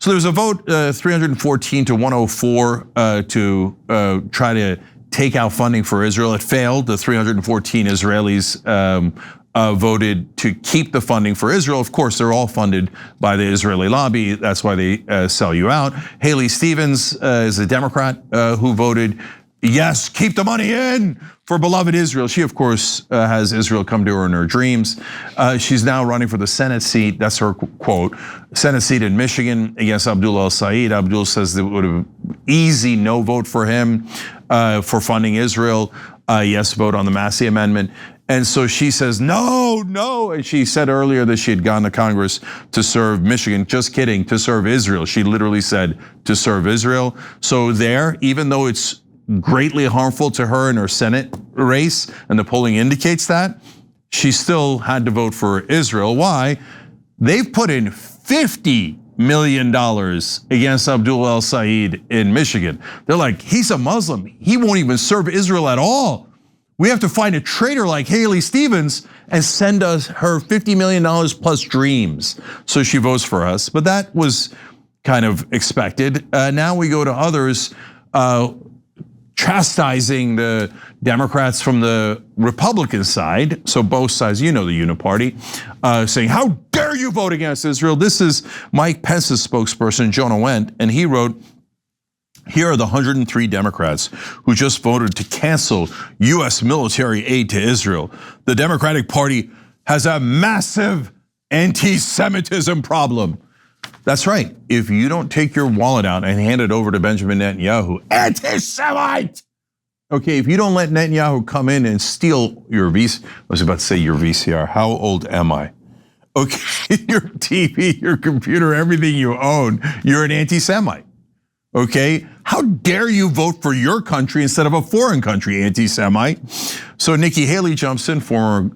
So there was a vote 314 to 104 to try to take out funding for Israel. It failed. The 314 Israelis voted to keep the funding for Israel. Of course, they're all funded by the Israeli lobby. That's why they sell you out. Haley Stevens is a Democrat who voted yes, keep the money in for beloved Israel. She, of course, has Israel come to her in her dreams. She's now running for the Senate seat. That's her quote. Senate seat in Michigan against Abdul El-Sayed. Abdul says it would have easy no vote for him for funding Israel. Yes vote on the Massey Amendment. And so she says, no. And she said earlier that she had gone to Congress to serve Michigan. Just kidding, to serve Israel. She literally said to serve Israel. So there, even though it's greatly harmful to her in her Senate race, and the polling indicates that, she still had to vote for Israel. Why? They've put in $50 million against Abdul El-Sayed in Michigan. They're like, he's a Muslim. He won't even serve Israel at all. We have to find a traitor like Haley Stevens and send us her $50 million plus dreams. So she votes for us, but that was kind of expected. Now we go to others chastising the Democrats from the Republican side. So both sides, you know, the Uniparty, saying, how dare you vote against Israel? This is Mike Pence's spokesperson, Jonah Wendt, and he wrote, here are the 103 Democrats who just voted to cancel US military aid to Israel. The Democratic Party has a massive anti-Semitism problem. That's right. If you don't take your wallet out and hand it over to Benjamin Netanyahu, anti-Semite. Okay, if you don't let Netanyahu come in and steal your VCR, I was about to say your VCR. How old am I? Okay, your TV, your computer, everything you own, you're an anti-Semite. Okay, how dare you vote for your country instead of a foreign country, anti-Semite? So Nikki Haley jumps in, former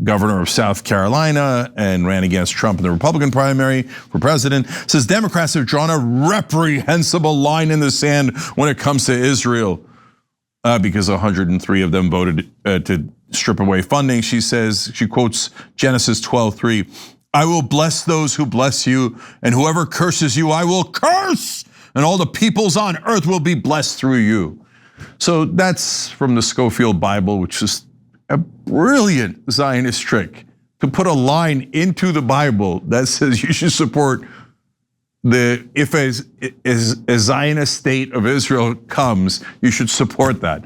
governor of South Carolina and ran against Trump in the Republican primary for president, says Democrats have drawn a reprehensible line in the sand when it comes to Israel because 103 of them voted to strip away funding. She says, she quotes Genesis 12:3, I will bless those who bless you, and whoever curses you, I will curse. And all the peoples on earth will be blessed through you. So that's from the Schofield Bible, which is a brilliant Zionist trick to put a line into the Bible that says you should support if a Zionist state of Israel comes, you should support that.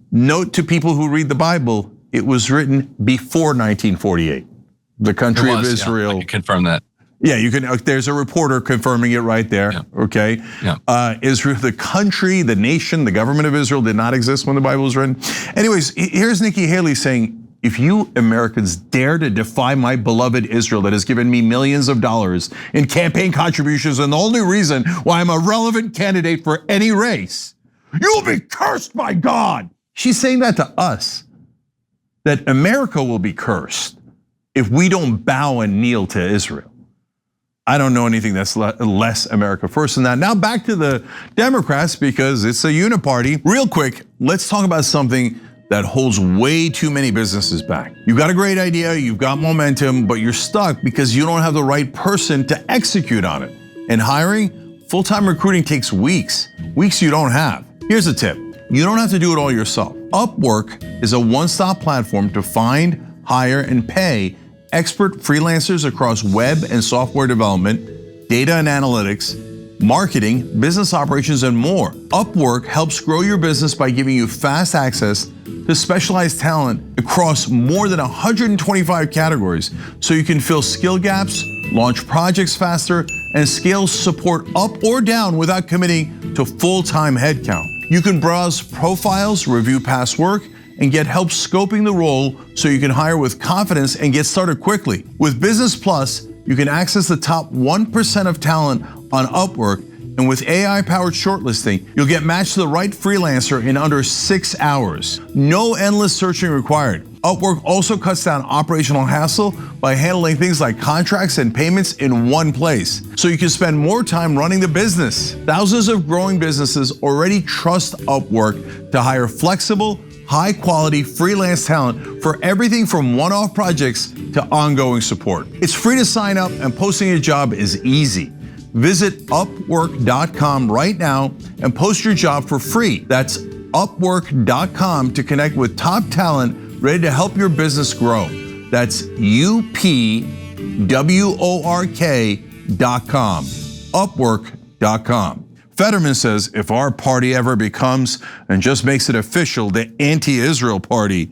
Note to people who read the Bible, it was written before 1948. The country of Israel. I can confirm that. Yeah, you can. There's a reporter confirming it right there. Yeah. Okay, yeah. Israel, the country, the nation, the government of Israel did not exist when the Bible was written. Anyways, here's Nikki Haley saying, if you Americans dare to defy my beloved Israel that has given me millions of dollars in campaign contributions and the only reason why I'm a relevant candidate for any race, you'll be cursed by God. She's saying that to us, that America will be cursed if we don't bow and kneel to Israel. I don't know anything that's less America first than that. Now back to the Democrats because it's a uniparty. Real quick, let's talk about something that holds way too many businesses back. You've got a great idea, you've got momentum, but you're stuck because you don't have the right person to execute on it. And hiring, full-time recruiting takes weeks you don't have. Here's a tip, you don't have to do it all yourself. Upwork is a one-stop platform to find, hire, and pay expert freelancers across web and software development, data and analytics, marketing, business operations, and more. Upwork helps grow your business by giving you fast access to specialized talent across more than 125 categories, so you can fill skill gaps, launch projects faster, and scale support up or down without committing to full-time headcount. You can browse profiles, review past work, and get help scoping the role so you can hire with confidence and get started quickly. With Business Plus, you can access the top 1% of talent on Upwork, and with AI-powered shortlisting, you'll get matched to the right freelancer in under 6 hours. No endless searching required. Upwork also cuts down operational hassle by handling things like contracts and payments in one place, so you can spend more time running the business. Thousands of growing businesses already trust Upwork to hire flexible, high-quality freelance talent for everything from one-off projects to ongoing support. It's free to sign up and posting a job is easy. Visit Upwork.com right now and post your job for free. That's Upwork.com to connect with top talent ready to help your business grow. That's UPWORK.com. Upwork.com. Fetterman says if our party ever becomes and just makes it official the anti-Israel party,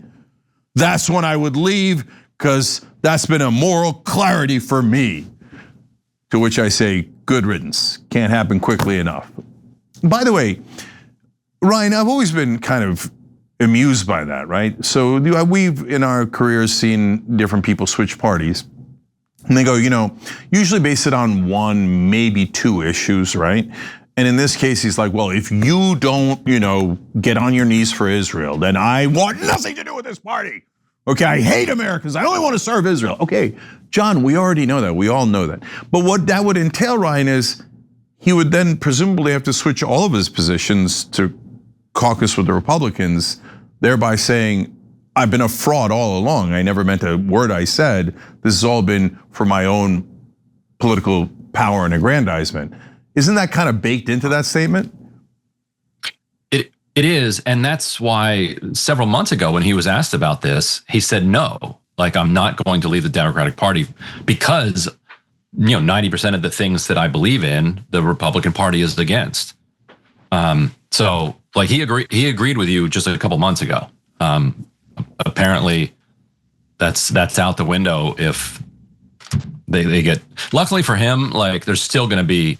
that's when I would leave, because that's been a moral clarity for me. To which I say, good riddance. Can't happen quickly enough. By the way, Ryan, I've always been kind of amused by that, right? So we've in our careers seen different people switch parties. And they go, usually base it on one, maybe two issues, right? And in this case, he's like, well, if you don't, get on your knees for Israel, then I want nothing to do with this party. Okay, I hate Americans. I only want to serve Israel. Okay, John, we already know that. We all know that. But what that would entail, Ryan, is he would then presumably have to switch all of his positions to caucus with the Republicans, thereby saying, I've been a fraud all along. I never meant a word I said. This has all been for my own political power and aggrandizement. Isn't that kind of baked into that statement? It is, and that's why several months ago when he was asked about this, he said no. Like, I'm not going to leave the Democratic Party because 90% of the things that I believe in, the Republican Party is against. So like he agreed with you just a couple months ago. Apparently that's out the window if they get, luckily for him, like there's still going to be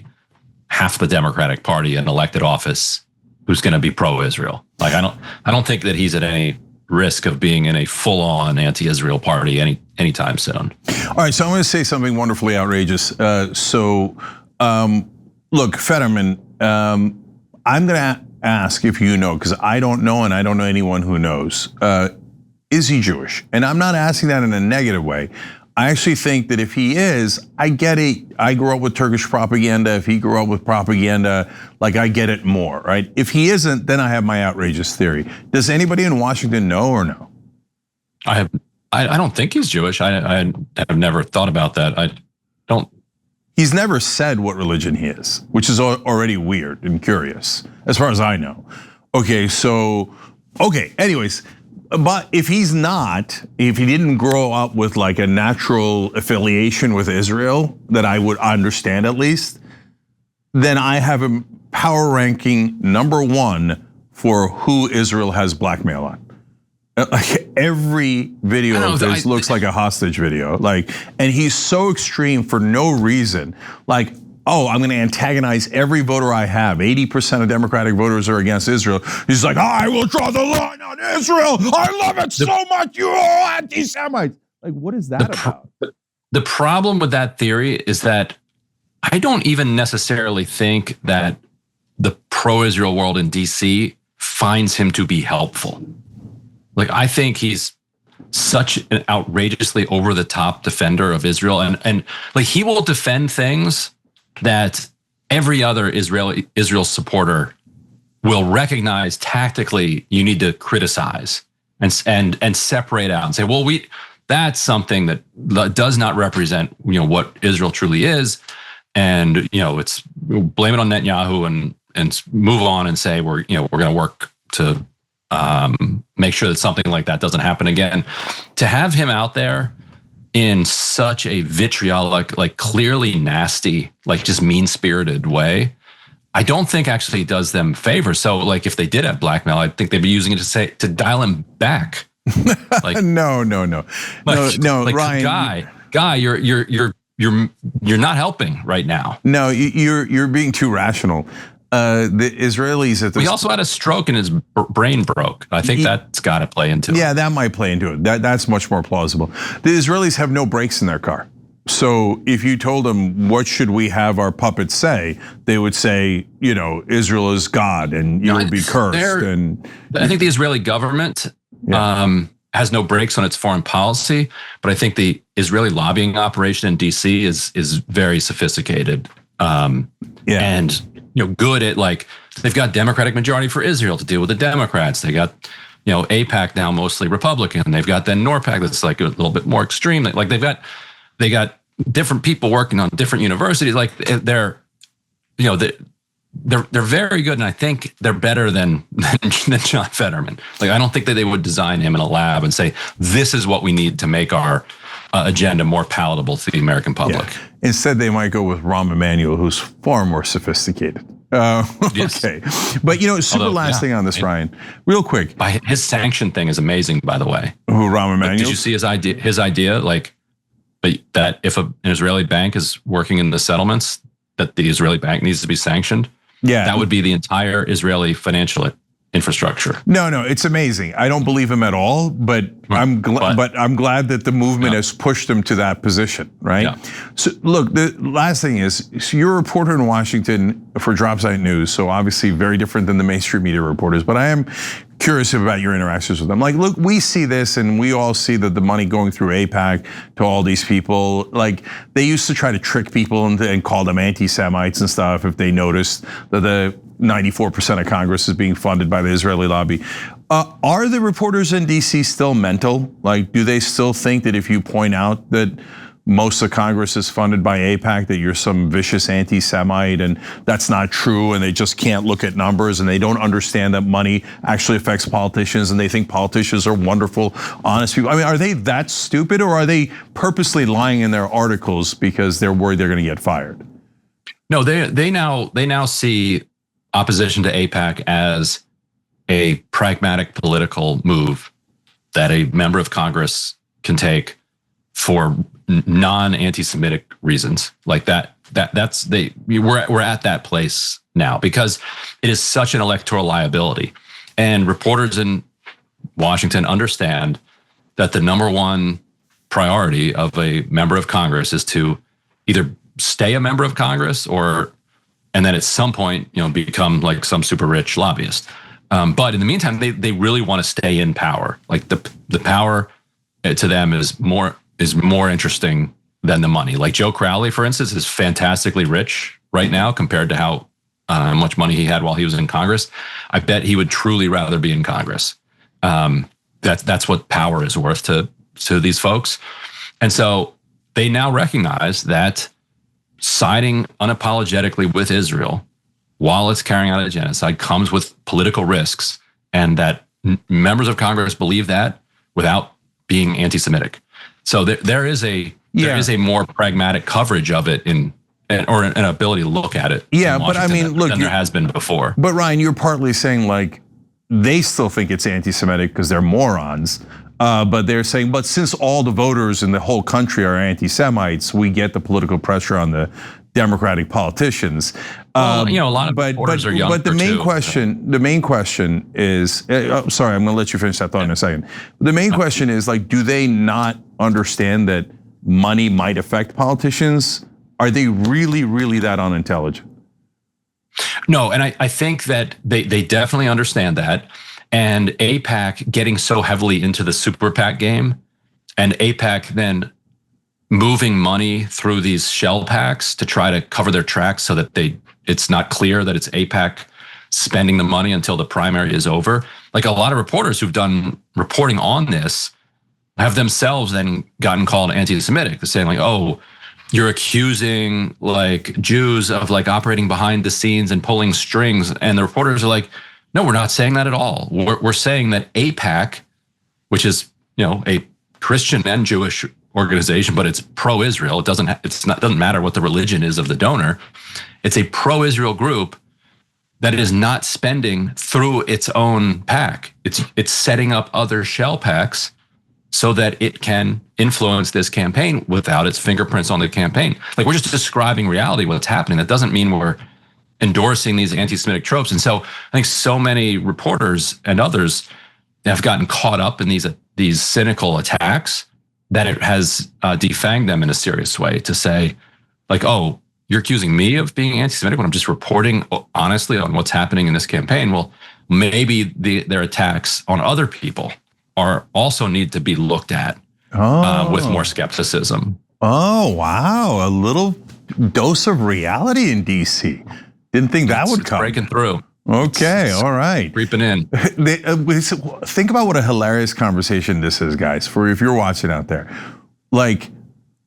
half the Democratic Party in elected office who's going to be pro-Israel. Like I don't think that he's at any risk of being in a full-on anti-Israel party anytime soon. All right, so I'm going to say something wonderfully outrageous. Look, Fetterman, I'm going to ask if you know, because I don't know and I don't know anyone who knows. Is he Jewish? And I'm not asking that in a negative way. I actually think that if he is, I get it. I grew up with Turkish propaganda. If he grew up with propaganda, like I get it more, right? If he isn't, then I have my outrageous theory. Does anybody in Washington know or no? I don't think he's Jewish. I have never thought about that. I don't. He's never said what religion he is, which is already weird and curious, as far as I know. Okay, anyways. But if he's not, if he didn't grow up with like a natural affiliation with Israel that I would understand at least, then I have him power ranking #1 for who Israel has blackmail on. Like every video of this looks like a hostage video. And he's so extreme for no reason. Like, oh, I'm going to antagonize every voter I have. 80% of Democratic voters are against Israel. He's like, I will draw the line on Israel. I love it so much, you anti-Semites. Like, what is that about? The problem with that theory is that I don't even necessarily think that the pro-Israel world in DC finds him to be helpful. Like, I think he's such an outrageously over-the-top defender of Israel. And like, he will defend things that every other Israel supporter will recognize tactically you need to criticize and separate out and say, well, that's something that does not represent what Israel truly is, and it's blame it on Netanyahu and move on and say we're going to work to make sure that something like that doesn't happen again. To have him out there in such a vitriolic, like clearly nasty, like just mean-spirited way, I don't think actually does them favor. So like if they did have blackmail, I think they'd be using it to dial him back. Like no, like, Ryan, guy, you're not helping right now. No, you're being too rational. The Israelis at this. He also had a stroke and his brain broke. I think that's got to play into it. Yeah, that might play into it. That's much more plausible. The Israelis have no brakes in their car. So if you told them, what should we have our puppets say? They would say, Israel is God and you would be cursed. And I think the Israeli government has no brakes on its foreign policy, but I think the Israeli lobbying operation in DC is very sophisticated. And good at, like, they've got Democratic majority for Israel to deal with the Democrats. They got, AIPAC now mostly Republican. They've got then NORPAC that's like a little bit more extreme. Like they got different people working on different universities. Like they're they're very good, and I think they're better than John Fetterman. Like, I don't think that they would design him in a lab and say, this is what we need to make our agenda more palatable to the American public. Yeah. Instead, they might go with Rahm Emanuel, who's far more sophisticated. Yes. Okay, but last thing on this, Ryan, real quick. His sanction thing is amazing, by the way. Who, Rahm Emanuel? Did you see his idea? That if an Israeli bank is working in the settlements, that the Israeli bank needs to be sanctioned. Yeah, that would be the entire Israeli financial infrastructure. No, it's amazing. I don't believe him at all, but I'm glad that the movement has pushed him to that position, right? Yeah. So look, the last thing is, so you're a reporter in Washington for Dropsite News, so obviously very different than the mainstream media reporters, but I am curious about your interactions with them. Like, look, we see this and we all see that the money going through AIPAC to all these people, like they used to try to trick people and call them anti-Semites and stuff if they noticed that the 94% of Congress is being funded by the Israeli lobby. Are the reporters in DC still mental? Like, do they still think that if you point out that most of Congress is funded by AIPAC, that you're some vicious anti-Semite, and that's not true, and they just can't look at numbers, and they don't understand that money actually affects politicians, and they think politicians are wonderful, honest people? I mean, are they that stupid, or are they purposely lying in their articles because they're worried they're going to get fired? No, they now see opposition to AIPAC as a pragmatic political move that a member of Congress can take for non-anti-Semitic reasons. Like we're at that place now because it is such an electoral liability. And reporters in Washington understand that the number one priority of a member of Congress is to either stay a member of Congress and then at some point, become like some super rich lobbyist. But in the meantime, they really want to stay in power. Like the power to them is more interesting than the money. Like Joe Crowley, for instance, is fantastically rich right now compared to how much money he had while he was in Congress. I bet he would truly rather be in Congress. That's what power is worth to these folks. And so they now recognize that siding unapologetically with Israel while it's carrying out a genocide comes with political risks, and that members of Congress believe that without being anti-Semitic. So there is a more pragmatic coverage of it or an ability to look at it. Yeah, but I mean, look, than there has been before. But Ryan, you're partly saying like they still think it's anti-Semitic because they're morons. But they're saying, but since all the voters in the whole country are anti-Semites, we get the political pressure on the Democratic politicians. Well, a lot of voters are young. But the main question is, sorry, I'm going to let you finish that thought in a second. The main question is, like, do they not understand that money might affect politicians? Are they really, really that unintelligent? No, and I think that they definitely understand that. And AIPAC getting so heavily into the super PAC game, and AIPAC then moving money through these shell PACs to try to cover their tracks so that it's not clear that it's AIPAC spending the money until the primary is over. Like a lot of reporters who've done reporting on this have themselves then gotten called anti-Semitic. They're saying like, oh, you're accusing like Jews of like operating behind the scenes and pulling strings. And the reporters are like, no, we're not saying that at all. We're saying that AIPAC, which is a Christian and Jewish organization, but it's pro-Israel. It doesn't matter what the religion is of the donor. It's a pro-Israel group that is not spending through its own PAC. It's setting up other shell PACs so that it can influence this campaign without its fingerprints on the campaign. Like, we're just describing reality, what's happening. That doesn't mean we're endorsing these anti-Semitic tropes. And so I think so many reporters and others have gotten caught up in these cynical attacks that it has defanged them in a serious way to say, like, oh, you're accusing me of being anti-Semitic when I'm just reporting honestly on what's happening in this campaign. Well, maybe their attacks on other people also need to be looked at with more skepticism. Oh, wow. A little dose of reality in DC. Didn't think that would come. Breaking through. Okay, all right. Creeping in. Think about what a hilarious conversation this is, guys, for if you're watching out there. Like,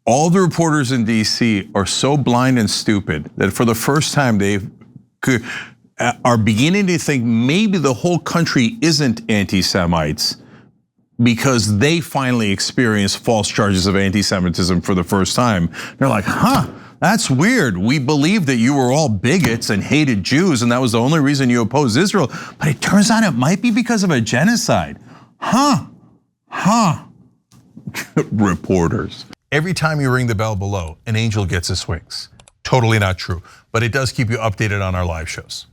all the reporters in DC are so blind and stupid that for the first time they are beginning to think maybe the whole country isn't anti-Semites because they finally experienced false charges of anti-Semitism for the first time. They're like, that's weird. We believed that you were all bigots and hated Jews and that was the only reason you opposed Israel. But it turns out it might be because of a genocide. Reporters. Every time you ring the bell below, an angel gets his wings. Totally not true, but it does keep you updated on our live shows.